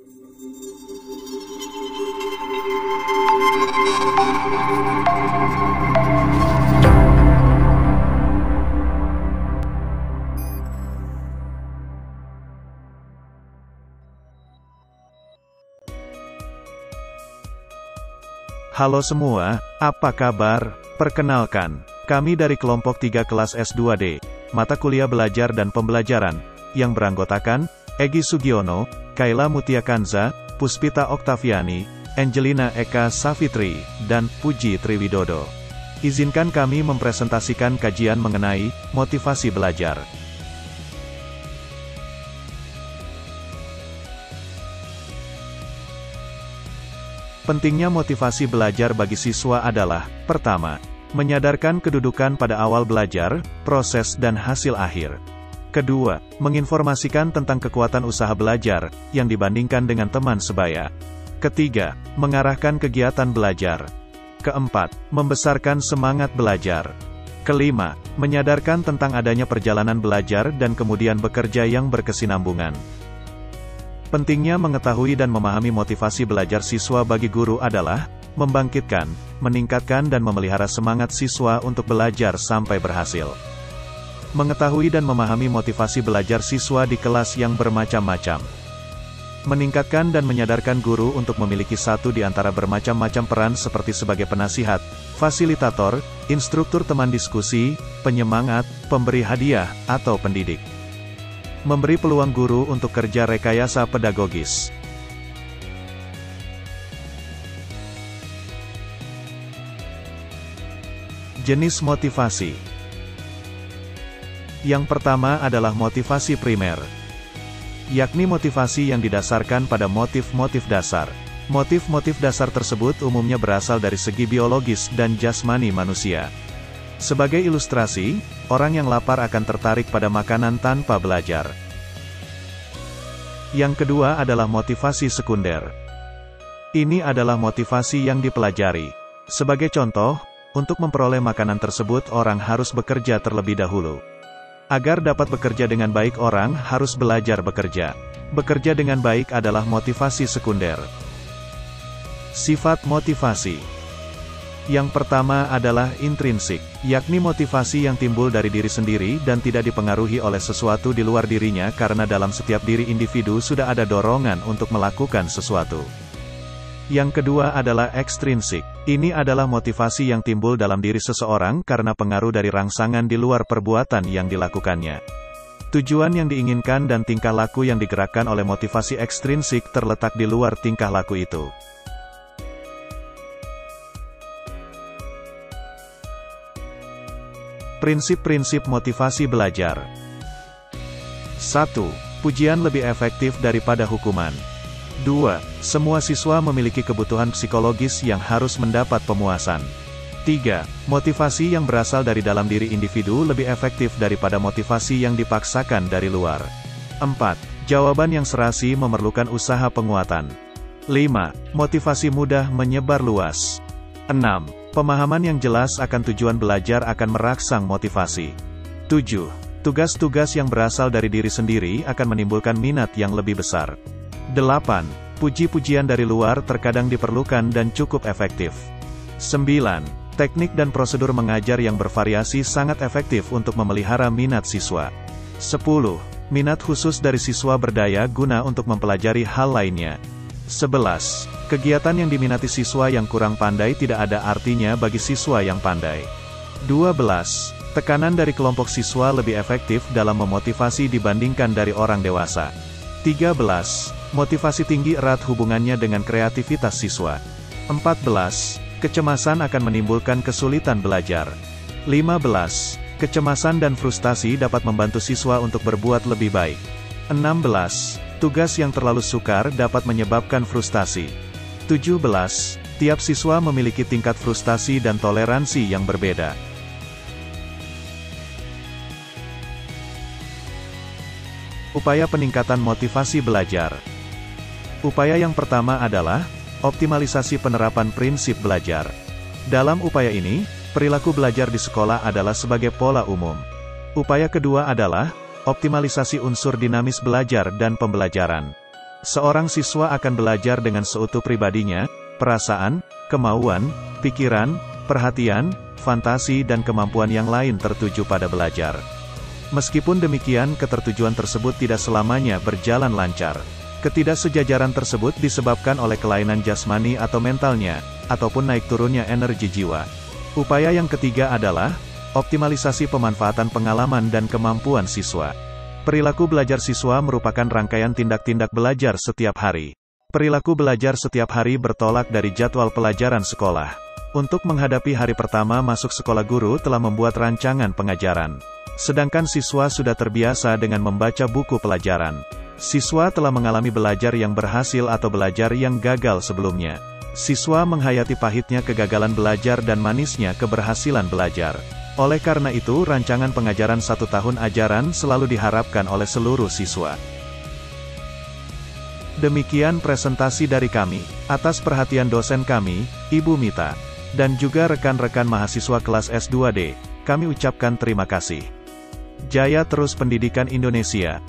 Halo semua, apa kabar? Perkenalkan, kami dari kelompok 3 kelas S2D, mata kuliah belajar dan pembelajaran, yang beranggotakan, Egy Sugiono, Kayla Mutia Kanza, Puspita Oktaviani, Angelina Eka Safitri, dan Puji Triwidodo. Izinkan kami mempresentasikan kajian mengenai motivasi belajar. Pentingnya motivasi belajar bagi siswa adalah, pertama, menyadarkan kedudukan pada awal belajar, proses dan hasil akhir. Kedua, menginformasikan tentang kekuatan usaha belajar, yang dibandingkan dengan teman sebaya. Ketiga, mengarahkan kegiatan belajar. Keempat, membesarkan semangat belajar. Kelima, menyadarkan tentang adanya perjalanan belajar dan kemudian bekerja yang berkesinambungan. Pentingnya mengetahui dan memahami motivasi belajar siswa bagi guru adalah, membangkitkan, meningkatkan dan memelihara semangat siswa untuk belajar sampai berhasil. Mengetahui dan memahami motivasi belajar siswa di kelas yang bermacam-macam. Meningkatkan dan menyadarkan guru untuk memiliki satu di antara bermacam-macam peran seperti sebagai penasihat, fasilitator, instruktur teman diskusi, penyemangat, pemberi hadiah, atau pendidik. Memberi peluang guru untuk kerja rekayasa pedagogis. Jenis motivasi. Yang pertama adalah motivasi primer, yakni motivasi yang didasarkan pada motif-motif dasar. Motif-motif dasar tersebut umumnya berasal dari segi biologis dan jasmani manusia. Sebagai ilustrasi, orang yang lapar akan tertarik pada makanan tanpa belajar. Yang kedua adalah motivasi sekunder. Ini adalah motivasi yang dipelajari. Sebagai contoh, untuk memperoleh makanan tersebut orang harus bekerja terlebih dahulu. Agar dapat bekerja dengan baik orang harus belajar bekerja. Bekerja dengan baik adalah motivasi sekunder. Sifat motivasi. Yang pertama adalah intrinsik, yakni motivasi yang timbul dari diri sendiri dan tidak dipengaruhi oleh sesuatu di luar dirinya karena dalam setiap diri individu sudah ada dorongan untuk melakukan sesuatu. Yang kedua adalah ekstrinsik. Ini adalah motivasi yang timbul dalam diri seseorang karena pengaruh dari rangsangan di luar perbuatan yang dilakukannya. Tujuan yang diinginkan dan tingkah laku yang digerakkan oleh motivasi ekstrinsik terletak di luar tingkah laku itu. Prinsip-prinsip motivasi belajar. 1. Pujian lebih efektif daripada hukuman. 2. Semua siswa memiliki kebutuhan psikologis yang harus mendapat pemuasan. 3. Motivasi yang berasal dari dalam diri individu lebih efektif daripada motivasi yang dipaksakan dari luar. 4. Jawaban yang serasi memerlukan usaha penguatan. 5. Motivasi mudah menyebar luas. 6. Pemahaman yang jelas akan tujuan belajar akan merangsang motivasi. 7. Tugas-tugas yang berasal dari diri sendiri akan menimbulkan minat yang lebih besar. 8. Puji-pujian dari luar terkadang diperlukan dan cukup efektif. 9. Teknik dan prosedur mengajar yang bervariasi sangat efektif untuk memelihara minat siswa. 10. Minat khusus dari siswa berdaya guna untuk mempelajari hal lainnya. 11. Kegiatan yang diminati siswa yang kurang pandai tidak ada artinya bagi siswa yang pandai. 12. Tekanan dari kelompok siswa lebih efektif dalam memotivasi dibandingkan dari orang dewasa. 13. Motivasi tinggi erat hubungannya dengan kreativitas siswa. 14. Kecemasan akan menimbulkan kesulitan belajar. 15. Kecemasan dan frustasi dapat membantu siswa untuk berbuat lebih baik. 16. Tugas yang terlalu sukar dapat menyebabkan frustasi. 17. Tiap siswa memiliki tingkat frustasi dan toleransi yang berbeda. Upaya peningkatan motivasi belajar. Upaya yang pertama adalah optimalisasi penerapan prinsip belajar. Dalam upaya ini, perilaku belajar di sekolah adalah sebagai pola umum. Upaya kedua adalah optimalisasi unsur dinamis belajar dan pembelajaran. Seorang siswa akan belajar dengan seutuh pribadinya, perasaan, kemauan, pikiran, perhatian, fantasi dan kemampuan yang lain tertuju pada belajar. Meskipun demikian, ketertujuan tersebut tidak selamanya berjalan lancar. Ketidaksejajaran tersebut disebabkan oleh kelainan jasmani atau mentalnya, ataupun naik turunnya energi jiwa. Upaya yang ketiga adalah optimalisasi pemanfaatan pengalaman dan kemampuan siswa. Perilaku belajar siswa merupakan rangkaian tindak-tindak belajar setiap hari. Perilaku belajar setiap hari bertolak dari jadwal pelajaran sekolah. Untuk menghadapi hari pertama masuk sekolah, guru telah membuat rancangan pengajaran. Sedangkan siswa sudah terbiasa dengan membaca buku pelajaran. Siswa telah mengalami belajar yang berhasil atau belajar yang gagal sebelumnya. Siswa menghayati pahitnya kegagalan belajar dan manisnya keberhasilan belajar. Oleh karena itu, rancangan pengajaran 1 tahun ajaran selalu diharapkan oleh seluruh siswa. Demikian presentasi dari kami. Atas perhatian dosen kami, Ibu Mita, dan juga rekan-rekan mahasiswa kelas S2D, kami ucapkan terima kasih. Jaya terus pendidikan Indonesia.